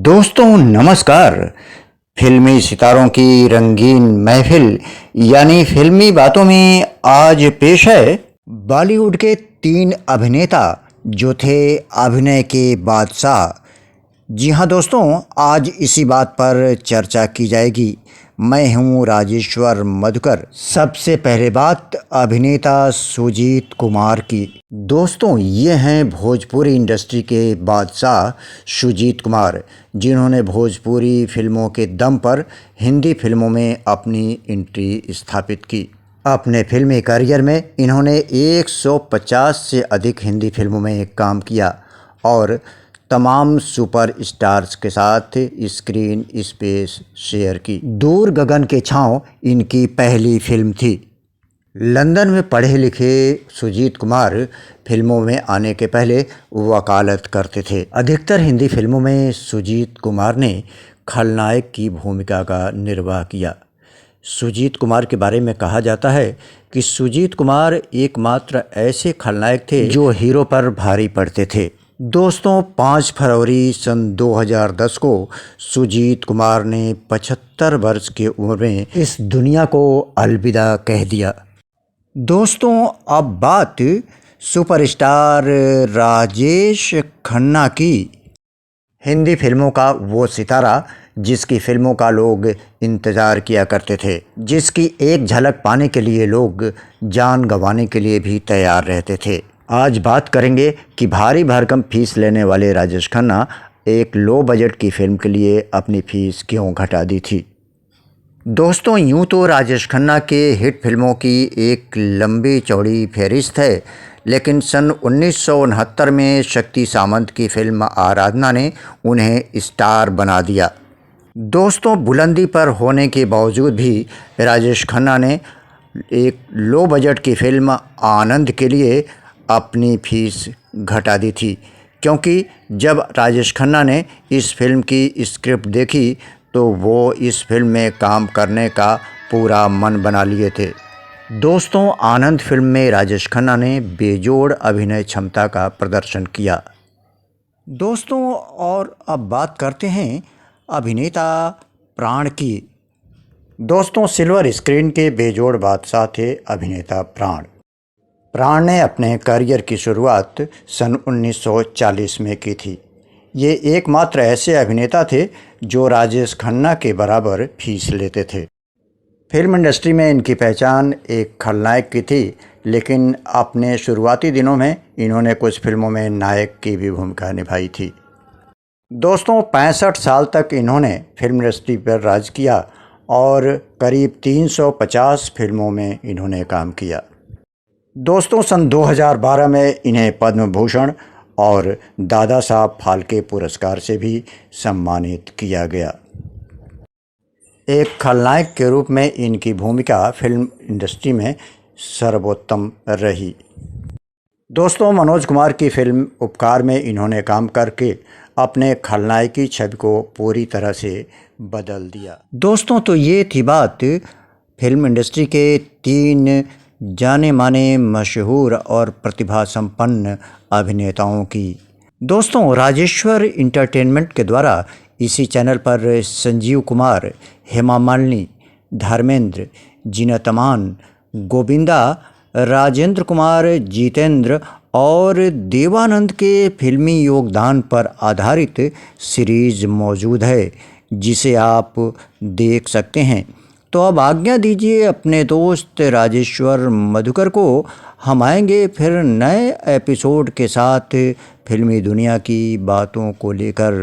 दोस्तों नमस्कार। फिल्मी सितारों की रंगीन महफिल यानी फिल्मी बातों में आज पेश है बॉलीवुड के 3 अभिनेता जो थे अभिनय के बादशाह। जी हाँ दोस्तों, आज इसी बात पर चर्चा की जाएगी। मैं हूँ राजेश्वर मधुकर। सबसे पहले बात अभिनेता सुजीत कुमार की। दोस्तों ये हैं भोजपुरी इंडस्ट्री के बादशाह सुजीत कुमार, जिन्होंने भोजपुरी फिल्मों के दम पर हिंदी फिल्मों में अपनी एंट्री स्थापित की। अपने फिल्मी करियर में इन्होंने 150 से अधिक हिंदी फिल्मों में काम किया और तमाम सुपर स्टार्स के साथ स्क्रीन स्पेस शेयर की। दूर गगन के छांव इनकी पहली फिल्म थी। लंदन में पढ़े लिखे सुजीत कुमार फिल्मों में आने के पहले वकालत करते थे। अधिकतर हिंदी फिल्मों में सुजीत कुमार ने खलनायक की भूमिका का निर्वाह किया। सुजीत कुमार के बारे में कहा जाता है कि सुजीत कुमार एकमात्र ऐसे खलनायक थे जो हीरो पर भारी पड़ते थे। दोस्तों 5 फरवरी सन 2010 को सुजीत कुमार ने 75 वर्ष की उम्र में इस दुनिया को अलविदा कह दिया। दोस्तों अब बात सुपरस्टार राजेश खन्ना की। हिंदी फिल्मों का वो सितारा जिसकी फिल्मों का लोग इंतज़ार किया करते थे, जिसकी एक झलक पाने के लिए लोग जान गंवाने के लिए भी तैयार रहते थे। आज बात करेंगे कि भारी भरकम फीस लेने वाले राजेश खन्ना एक लो बजट की फिल्म के लिए अपनी फीस क्यों घटा दी थी। दोस्तों यूं तो राजेश खन्ना के हिट फिल्मों की एक लंबी चौड़ी फहरिस्त है, लेकिन सन 1969 में शक्ति सामंत की फिल्म आराधना ने उन्हें स्टार बना दिया। दोस्तों बुलंदी पर होने के बावजूद भी राजेश खन्ना ने एक लो बजट की फिल्म आनंद के लिए अपनी फीस घटा दी थी, क्योंकि जब राजेश खन्ना ने इस फिल्म की स्क्रिप्ट देखी तो वो इस फिल्म में काम करने का पूरा मन बना लिए थे। दोस्तों आनंद फिल्म में राजेश खन्ना ने बेजोड़ अभिनय क्षमता का प्रदर्शन किया। दोस्तों और अब बात करते हैं अभिनेता प्राण की। दोस्तों सिल्वर स्क्रीन के बेजोड़ बादशाह थे अभिनेता प्राण। प्राण ने अपने करियर की शुरुआत सन 1940 में की थी। ये एकमात्र ऐसे अभिनेता थे जो राजेश खन्ना के बराबर फीस लेते थे। फिल्म इंडस्ट्री में इनकी पहचान एक खलनायक की थी, लेकिन अपने शुरुआती दिनों में इन्होंने कुछ फिल्मों में नायक की भी भूमिका निभाई थी। दोस्तों 65 साल तक इन्होंने फिल्म इंडस्ट्री पर राज किया और करीब 350 फिल्मों में इन्होंने काम किया। दोस्तों सन 2012 में इन्हें पद्म भूषण और दादा साहब फाल्के पुरस्कार से भी सम्मानित किया गया। एक खलनायक के रूप में इनकी भूमिका फिल्म इंडस्ट्री में सर्वोत्तम रही। दोस्तों मनोज कुमार की फिल्म उपकार में इन्होंने काम करके अपने खलनायक की छवि को पूरी तरह से बदल दिया। दोस्तों तो ये थी बात फिल्म इंडस्ट्री के 3 जाने माने मशहूर और प्रतिभा संपन्न अभिनेताओं की। दोस्तों राजेश्वर इंटरटेनमेंट के द्वारा इसी चैनल पर संजीव कुमार, हेमा मालिनी, धर्मेंद्र, जीनत अमान, गोविंदा, राजेंद्र कुमार, जितेंद्र और देवानंद के फिल्मी योगदान पर आधारित सीरीज मौजूद है, जिसे आप देख सकते हैं। तो अब आज्ञा दीजिए अपने दोस्त राजेश्वर मधुकर को। हम आएंगे फिर नए एपिसोड के साथ फिल्मी दुनिया की बातों को लेकर।